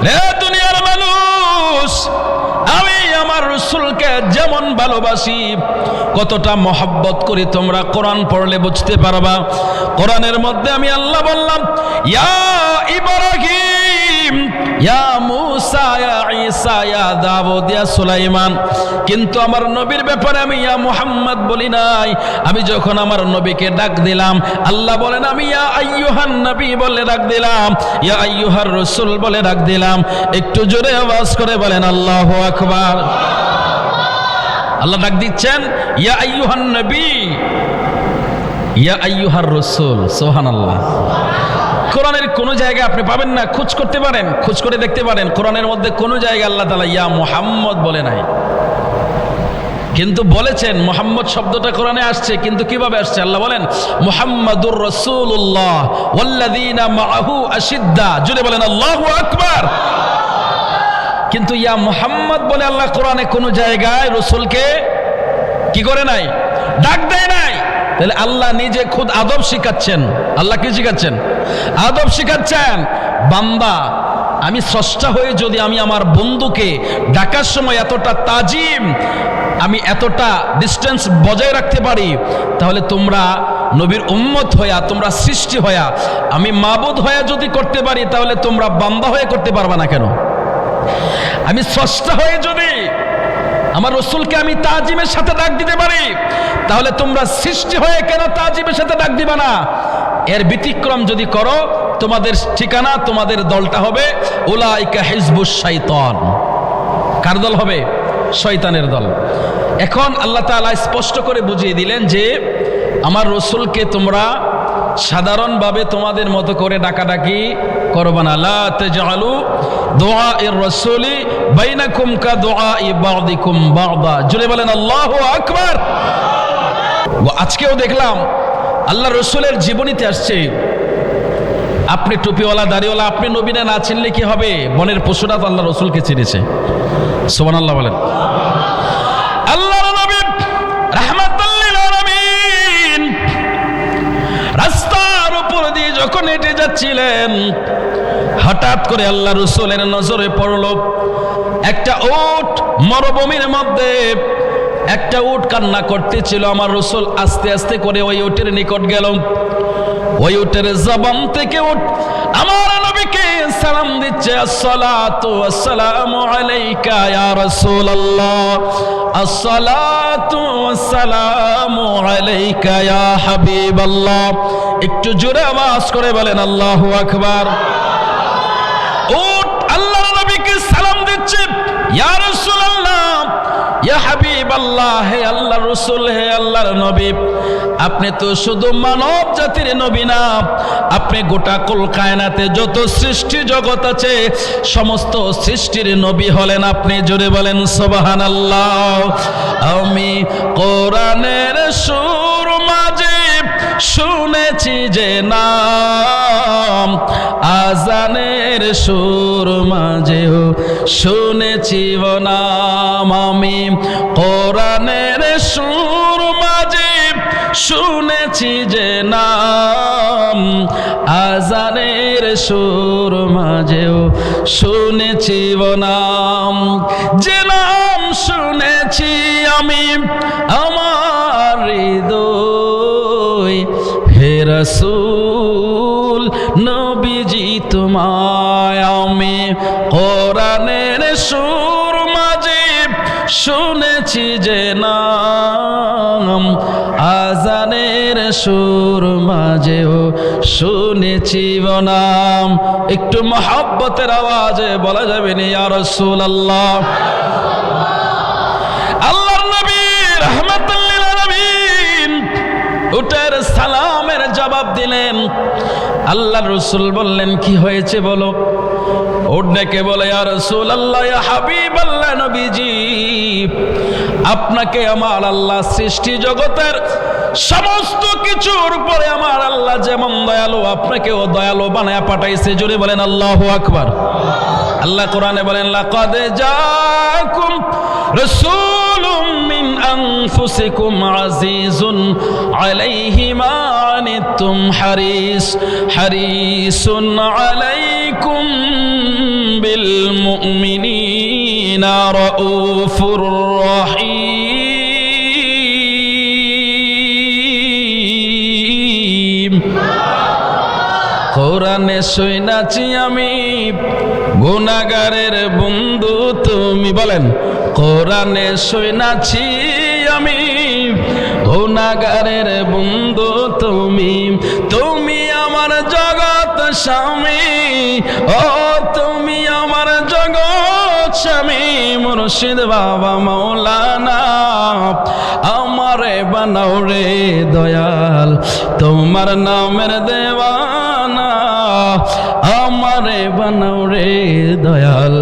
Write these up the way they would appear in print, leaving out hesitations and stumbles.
রে দুনিয়ার মানুষ, আমি আমার রাসূলকে যেমন ভালোবাসি, কতটা মহব্বত করি তোমরা কোরআন পড়লে বুঝতে পারবা। কোরআনের মধ্যে আমি আল্লাহ বললাম, ইয়া ইব্রাহিম, ইয়া মূসা, ইয়া ঈসা, ইয়া দাউদ, ইয়া সুলাইমান। কিন্তু আমার নবীর ব্যাপারে আমি ইয়া মুহাম্মদ বলি নাই। আমি যখন আমার নবীকে ডাক দিলাম, আল্লাহ বলেন আমি ইয়া আইয়ুহান নবী বলে ডাক দিলাম, ইয়া আইয়ুহার রাসূল বলে ডাক দিলাম। একটু জোরে আওয়াজ করে বলেন আল্লাহু আকবার। আল্লাহ ডাক দিচ্ছেন ইয়া আইয়ুহান নবী, ইয়া আইয়ুহার রাসূল। সুবহানাল্লাহ। কোরআনের কোন জায়গায় আপনি পাবেন না, খোঁজ করতে পারেন, খোঁজ করে দেখতে পারেন, কোরআনের মধ্যে কোন জায়গায় আল্লাহ তাআলা ইয়া মুহাম্মদ বলে নাই। কিন্তু বলেছেন মুহাম্মদ শব্দটা কোরআনে আসছে, কিন্তু কিভাবে আসছে? আল্লাহ বলেন মুহাম্মাদুর রাসূলুল্লাহ ওয়াল্লাযীনা মাআহু আশিদ্দা। জুড়ে বলেন আল্লাহু আকবার। কিন্তু ইয়া মুহাম্মদ বলে আল্লাহ কোরআনে কোন জায়গায় রাসূলকে কি করে নাই, ডাক দেয় নাই। তাহলে আল্লাহ নিজে খুদ আদব শিখাচ্ছেন। আল্লাহ কি শিখাচ্ছেন? আদব শিখাচ্ছেন। বান্দা, আমি স্রষ্টা হয়ে যদি আমি আমার বন্ধুকে ডাকার সময় এতটা তাজিম, আমি এতটা ডিস্টেন্স বজায় রাখতে পারি, তাহলে তোমরা নবীর উম্মত হইয়া, তোমরা সৃষ্টি হইয়া, আমি মাবুদ হইয়া যদি করতে পারি, তাহলে তোমরা বান্দা হয়ে করতে পারবা না কেন? আমি স্রষ্টা হয়ে যদি আমার রাসূলকে আমি তাজিমের সাথে ডাক দিতে পারি, তাহলে তোমরা সৃষ্টি হয়ে কেন তাজিমের সাথে ডাক দিবা না? এর ব্যতিক্রম যদি করো, তোমাদের ঠিকানা, তোমাদের দলটা হবে উলাইকা হিজবুশ শাইতান। কার দল হবে? শয়তানের দল। এখন আল্লাহ তাআলা স্পষ্ট করে বুঝিয়ে দিলেন যে আমার রাসূলকে তোমরা সাধারণভাবে তোমাদের মতো করে ডাকাডাকি করবা না। লা তাজআলু দুআইর রাসূলি বাইনাকুম কা দুআই বা'দিকুম বা'দা। জুড়ে বলেন আল্লাহু আকবার। আজকেও দেখলাম আল্লাহ রাসূলের জীবনীতে আসছে, আপনি টুপিওয়ালা দাড়িওয়ালা, আপনি নবী না চিনলে কি হবে? বনের পশুরা তো আল্লাহ রাসূলকে চিনেছে। সুবহানাল্লাহ বলেন। আল্লাহর নবী রাহমাতুল লিল আলামিন রাস্তার উপর দিয়ে যখন হেঁটে যাচ্ছিলেন, হঠাৎ করে আল্লাহ রাসূলের নজরে পড়ল একটা উট মরুভূমির মধ্যে। একটা উট কান্না করতেছিল। আমার রাসূল আস্তে আস্তে করে ওই উটের নিকট গেল। ওই উটের জবান থেকে উট আমার নবীকে সালাম দিচ্ছে, আসসালাতু ওয়াসসালামু আলাইকা ইয়া রাসূলুল্লাহ, আসসালাতু ওয়াসসালামু আলাইকা ইয়া হাবিবাল্লাহ। একটু জোরে আওয়াজ করে বলেন আল্লাহু আকবার। উট আল্লাহর নবীকে সালাম দিচ্ছে, ইয়া রাসূলুল্লাহ, ইয়া হাবিবাল্লাহ, হে আল্লাহর রাসূল, হে আল্লাহর নবী, আপনি তো শুধু মানব জাতির নবী না, আপনি গোটা কুল কায়নাতে যত সৃষ্টি জগৎ আছে সমস্ত সৃষ্টির নবী হলেন আপনি। জোরে বলেন সুবহানাল্লাহ। আমি কোরআনের সুর মাঝে শুনেছি যে নাম, আজানের সুর মাঝেও শুনেছি ও নাম। আমি কোরআনের সুর মাঝে শুনেছি যে নাম, আজানের সুর মাঝেও শুনেছি ও নাম। যে নাম শুনেছি আমি আমার হৃদয়, হে রাসূল নবীজি তোমায় আমি কোরআনের সুর মাঝে শুনেছি যে নাম, আজানের সুর মাঝেও শুনেছি ও নাম। একটু মহব্বতের আওয়াজে বলা যাবে না ইয়া রাসূলুল্লাহ। আল্লাহর নবী রাহমাতুল লিল আলামিন উটের সালামের জবাব দিলেন। আল্লাহর রাসূল বললেন, কি হয়েছে বলো? উট ডেকে বলে, ইয়া রাসূলুল্লাহ, ইয়া হাবিবাল্লাহ, নবীজি, আপনাকে আমার আল্লাহ সৃষ্টি জগতের সমস্ত কিছুর উপরে আমার আল্লাহ যেমন দয়ালু, আপনাকেও দয়ালু বানায়া পাঠাইছে। জোরে বলেন আল্লাহু আকবার। আল্লাহ কোরআনে বলেন, লাকাদ জাআকুম রাসূলুম মিন আনফুসিকুম আজিজুন আলাইহি মা আনিতুম হারিসুন আলাইকুম বিল بالمؤمنين رؤوف رحيم কোরআনে শুনাছি আমি গুনাহগারের বন্ধু তুমি বলেন কোরআনে শুনাছি আমি গুনাহগারের বন্ধু তুমি তুমি আমার জগৎ স্বামী ও তুমি আমার জগৎ স্বামী মুর্শিদ বাবা মাওলানা আমারে বানাও রে দয়াল তোমার নামের দেওয়ানা আমারে বানাও রে দয়াল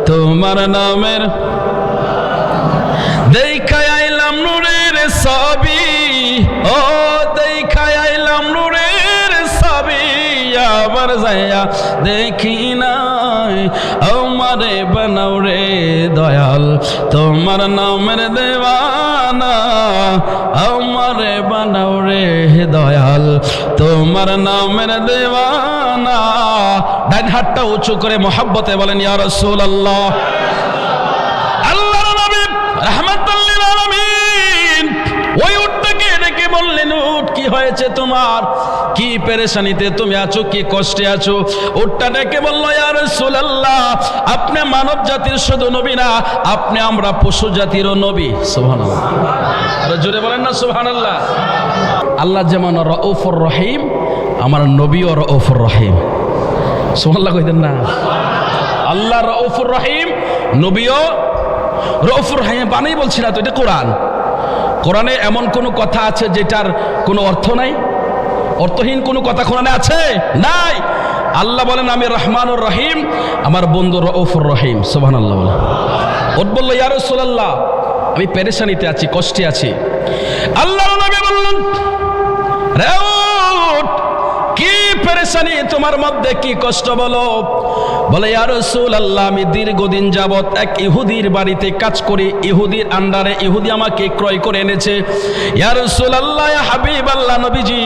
তোমার নামের দেখায় আইলাম নূরের ছবি ও দেখায় আইলাম নূরের ছবি আবার যাইয়া দেখি নাই আমারে বানাও রে দয়াল তোমার নামের দেওয়ানা আমারে বানাও রে দয়াল তোমার নামের দেওয়ানা ডান হাতটা উঁচু করে মোহাব্বতে বলেন ইয়া রাসূলুল্লাহ আল্লাহর নবী রাহমাতুল লিল আলামিন ওই উটটাকে ডেকে বললেন উট কি হয়েছে তোমার কি পেরেশানিতে তুমি আছো কি কষ্টে আছো উটটা ডেকে বলল ইয়া রাসূলুল্লাহ আপনি মানব জাতির শুধু নবী না আপনি আমরা পশু জাতিরও নবী সুবহানাল্লাহ আরে জোরে বলেন না সুবহানাল্লাহ আল্লাহ যেমন রউফুর রহিম আমার নবীও রউফুর রহিম সুবহানাল্লাহ কইতেন না আল্লাহ রউফুর রহিম নবীও রউফুর রহিম বানাই বলছি না তো এটা কোরআন কোরআনে এমন কোনো কথা আছে যেটার কোনো অর্থ নাই অর্থহীন কোনো কথা কোরআনে আছে নাই আল্লাহ বলেন আমি রহমানুর রহিম আমার বন্ধু রউফুর রহিম সুবহানাল্লাহ বলে ওট বলল ইয়া রাসূলুল্লাহ আমি পেরেশানিতে আছি কষ্টে আছি আল্লাহর নবী বললেন রে উট কি পেরেশানি তোমার মধ্যে কি কষ্ট বলো বলে ইয়া রাসূলুল্লাহ আমি দীর্ঘদিন যাবত এক ইহুদির বাড়িতে কাজ করি ইহুদির আন্ডারে ইহুদি আমাকে ক্রয় করে এনেছে ইয়া রাসূলুল্লাহ ইয়া হাবিবাল্লাহ নবীজি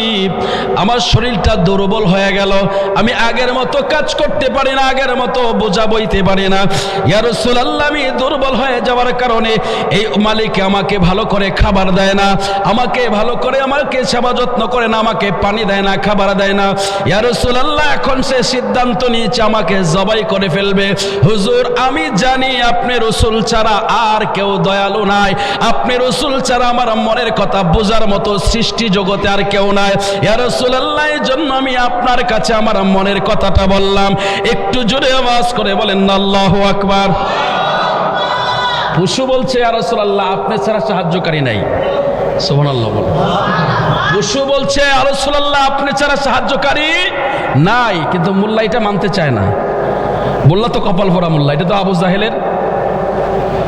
আমার শরীরটা দুর্বল হয়ে গেল আমি আগের মতো কাজ করতে পারি না আগের মতো বোঝা বইতে পারি না ইয়া রাসূলুল্লাহ আমি দুর্বল হয়ে যাওয়ার কারণে এই মালিক আমাকে ভালো করে খাবার দেয় না আমাকে ভালো করে আমাকে সেবা যত্ন করে না আমাকে পানি দেয় না খাবার দেয় না ইয়া রাসূলুল্লাহ এখন সে সিদ্ধান্ত নিয়েছে আমাকে জবাই করে ফেলবে হুজুর আমি জানি আপনি রাসূল ছাড়া আর কেউ দয়ালু নাই আপনি রাসূল ছাড়া আমার মনের কথা বোঝার মতো সৃষ্টি জগতে আর কেউ নাই ইয়া রাসূলুল্লাহ এই জন্য আমি আপনার কাছে আমার মনের কথাটা বললাম একটু জোরে আওয়াজ করে বলেন আল্লাহু আকবার পশু বলছে ইয়া রাসূলুল্লাহ আপনি ছাড়া সাহায্যকারী নাই সুবহানাল্লাহ বলেন পশু বলছে ইয়া রাসূলুল্লাহ আপনি ছাড়া সাহায্যকারী নাই কিন্তু মোল্লা এটা মানতে চায় না মোল্লা তো কপাল ভরা মোল্লা এটা তো আবু জাহেলের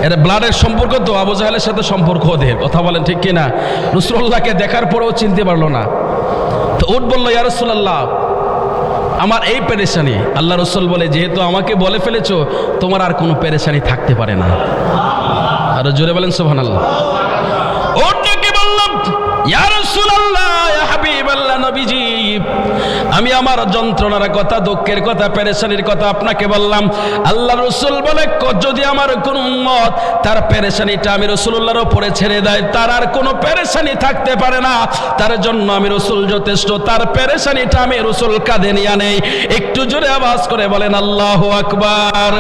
এর ব্লাডের সম্পর্ক তো আবু জাহেলের সাথে সম্পর্ক ওদের কথা বলেন ঠিক কিনা রাসূলুল্লাহকে দেখার পরেও চিনতে পারলো না তো উট বলল ইয়া রাসূলুল্লাহ আমার এই পেরেশানি আল্লাহ রাসূল বলে যেহেতু আমাকে বলে ফেলেছো তোমার আর কোনো পেরেশানি থাকতে পারে না আর জোরে বলেন সুবহানাল্লাহ উটকে বললাম ইয়া রাসূলুল্লাহ ইয়া হাবিবাল্লাহ নবীজি আমি আমার যন্ত্রণার কথা দুঃখের কথা পেরেশানির কথা আপনাকে বললাম আল্লাহ রাসূল বলে যদি আমার কোন উম্মত তার পেরেশানিটা আমি রাসূলুল্লাহর উপরে ছেড়ে দেয় তার আর কোনো পেরেশানি থাকতে পারে না তার জন্য আমি রাসূল যথেষ্ট তার পেরেশানিটা আমি রাসূল কাঁধে নিয়ে নেই একটু জোরে আওয়াজ করে বলেন আল্লাহু আকবার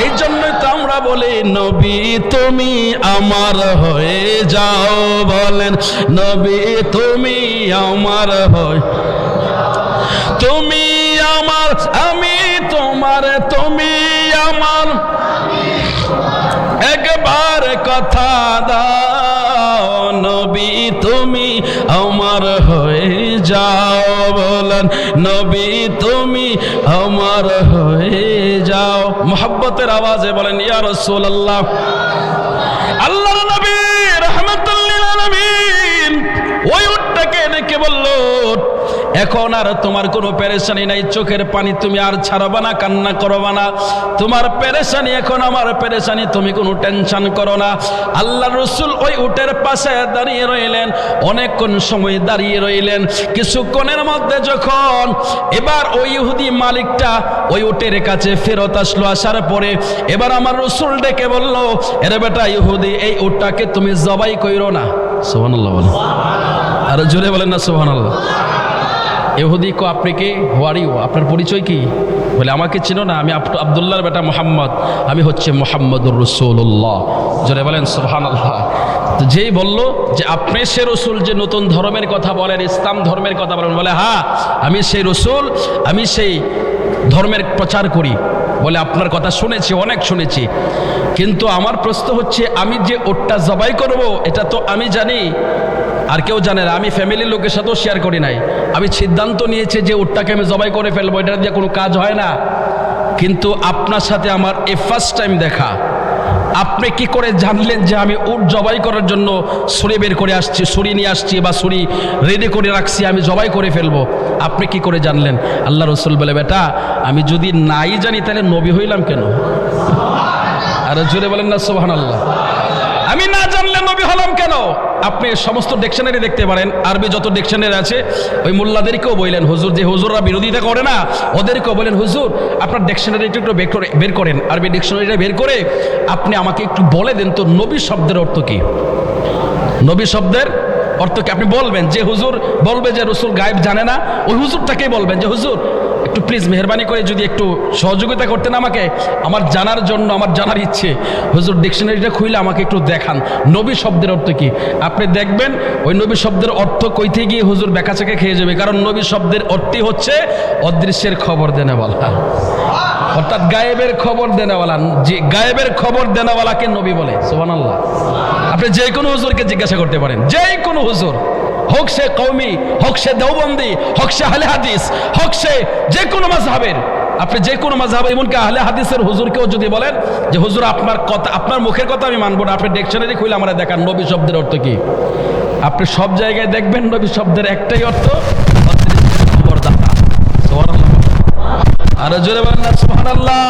এই জন্যই তো আমরা বলি নবী তুমি আমার হয়ে যাও বলেন নবী তুমি আমার হয়ে তুমি আমার আমি তোমার তুমি আমার একবার কথা দাও নবী তুমি আমার হয়ে যাও বলেন নবী তুমি আমার হয়ে যাও মোহাব্বতের আওয়াজে বলেন ইয়া রাসূলুল্লাহ আল্লাহর নবী রাহমাতুল লিল আলামিন ওই উটটাকে ডেকে বলল এখন আর তোমার কোনো পেরেশানি নাই, চোখের পানি তুমি আর ছাড়বা না, কান্না করবা না, তোমার পেরেশানি এখন আমার পেরেশানি, তুমি কোনো টেনশন করো না। আল্লাহ রসুল ওই উটের পাশে দাঁড়িয়ে রইলেন, অনেকক্ষণ সময় দাঁড়িয়ে রইলেন। কিছুক্ষণের মধ্যে যখন এবার ওই ইহুদি মালিকটা ওই উটের কাছে ফেরত আসলো, আসার পরে এবার আমার রসুল ডেকে বলল, এরে বেটা ইহুদি, এই উটটাকে তুমি জবাই কইরো না। সুবহানাল্লাহ বলেন, আর জোরে বলেন না সুবহানাল্লাহ। ইহুদি কো আপনি কে, হোয়ারিও, আপনার পরিচয় কি? বলে আমাকে চিনো না, আমি আব্দুল্লাহর বেটা মোহাম্মদ, আমি হচ্ছে মোহাম্মদুর রাসূলুল্লাহ। জোরে বলেন সুবহানাল্লাহ। তো যেই বলল যে আপনি সে রসুল যে নতুন ধর্মের কথা বলেন, ইসলাম ধর্মের কথা বলেন, বলে হ্যাঁ আমি সেই রসুল, আমি সেই ধর্মের প্রচার করি। বলে আপনার কথা শুনেছি, অনেক শুনেছি, কিন্তু আমার প্রশ্ন হচ্ছে আমি যে ওটটা জবাই করব এটা তো আমি জানি, আর কেউ জানে না, আমি ফ্যামিলির লোকের সাথেও শেয়ার করি নাই, আমি সিদ্ধান্ত নিয়েছি যে উটটাকে আমি জবাই করে ফেলবো, এটা দিয়ে কোনো কাজ হয় না। কিন্তু আপনার সাথে আমার এই ফার্স্ট টাইম দেখা, আপনি কি করে জানলেন যে আমি উট জবাই করার জন্য ছুরি বের করে আসছি, ছুরি নিয়ে আসছি বা ছুরি রেডি করে রাখছি, আমি জবাই করে ফেলবো, আপনি কি করে জানলেন? আল্লাহ রসুল বলে, বেটা আমি যদি নাই জানি তাহলে নবী হইলাম কেন? আর জোরে বলেন না সুবহানাল্লাহ। আমি না জানলে নবী হলাম কেন? আপনি সমস্ত ডিকশনারি দেখতে পারেন, আরবি যত ডিকশনারি আছে, ওই মোল্লাদেরকেও বললেন হুজুর, যে হুজুররা বিরোধিতা করে না ওদেরকেও বলেন, হুজুর আপনার ডিকশনারিটা একটু বের করেন, আরবি ডিকশনারিটা বের করে আপনি আমাকে একটু বলে দেন তো নবী শব্দের অর্থ কি? নবী শব্দের অর্থ কি আপনি বলবেন? যে হুজুর বলবে যে রসুল গায়েব জানে না, ওই হুজুরটাকেই বলবেন যে হুজুর একটু প্লিজ মেহরবানি করে যদি একটু সহযোগিতা করতেন আমাকে, আমার জানার জন্য, আমার জানার ইচ্ছে, হুজুর ডিকশনারিটা খুলে আমাকে একটু দেখান নবী শব্দের অর্থ কি। আপনি দেখবেন ওই নবী শব্দের অর্থ কইতে গিয়ে হুজুর বেকাচাকে খেয়ে যাবে, কারণ নবী শব্দের অর্থই হচ্ছে অদৃশ্যের খবর দেনেওয়ালা, অর্থাৎ গায়েবের খবর দেনেওয়ালা। যে গায়েবের খবর দেনেওয়ালাকে নবী বলে। সুবহানাল্লাহ। আপনি যে কোনো হুজুরকে জিজ্ঞাসা করতে পারেন, যে কোনো হুজুর, হোক সে কওমি, হোক সে দেওবন্দি, হোক সে আহলে হাদিস, হোক সে যে কোনো মাযহাবের, আপনি যে কোনো মাযহাব, এমনকি আহলে হাদিসের হুজুরকেও যদি বলেন যে হুজুর আপনার কথা, আপনার মুখের কথা আমি মানবো না, আপনি ডিকশনারি খুলে আমরা দেখান নবী শব্দের অর্থ কি, আপনি সব জায়গায় দেখবেন নবী শব্দের একটাই অর্থ, খবরদাতা। সুবহানাল্লাহ। আর জোরে বলেন না সুবহানাল্লাহ।